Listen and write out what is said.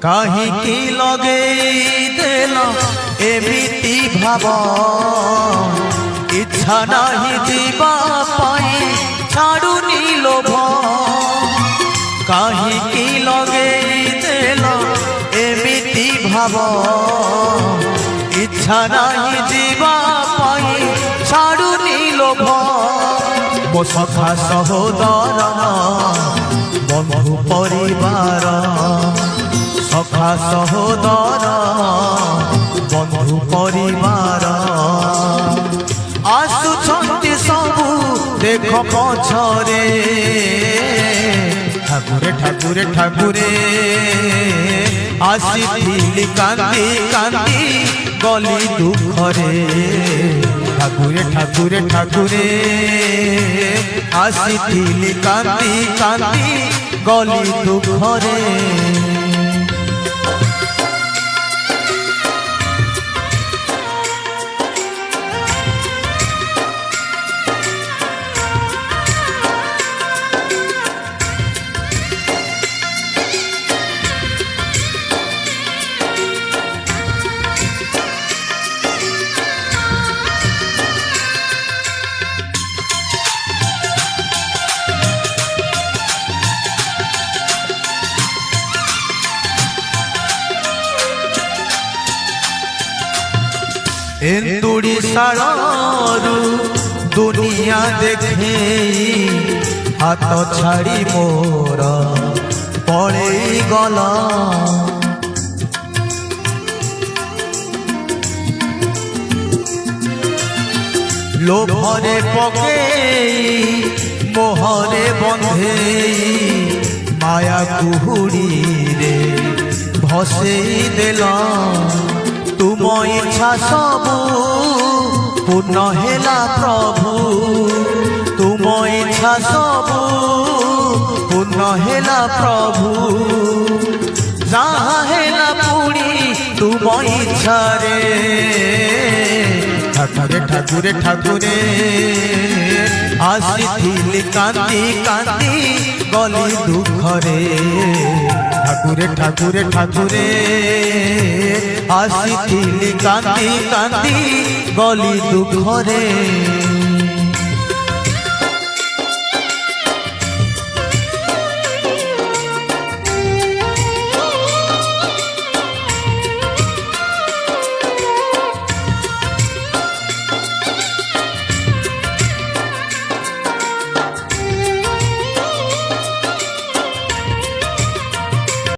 काहीकि लगे देल एमिति भाव इच्छा नहीं जीवा पाई छाड़ुनी लोभ काहीकि लगे देल एमिति भाव इच्छा नहीं जीवा पाई छाड़ुनी लोभ मो सखा सहोदर बंधु परिवार सखा सहोदर बंधु परिवार आसुछंती सबु देख पछरे ठाकुरे ठाकुरे ठाकुरे आसीथिली कांदी कांदी गली दुखरे ठाकुरे ठाकुरे ठाकुरे आसीथिली कांदी कांदी गली दुखरे एंतुड़ी सारू दुनिया देखे हाथ छाड़ी मोर पड़े गला लोभरे पके मोहरे बंधे माया कुहुड़ी रे भसे देला तुम इच्छा सबू पूर्ण हेला प्रभु तुम इच्छा सबू पूर्ण हेला प्रभु जहाँ हेला पुणी तुम इच्छा रे ठाकुरे ठाकुरे ठाकुरे आसीथिली कांदी कांदी गली दुखरे ठाकुरे ठाकुरे ठाकुरे आसीथिली कांदी कांदी गली दुखरे।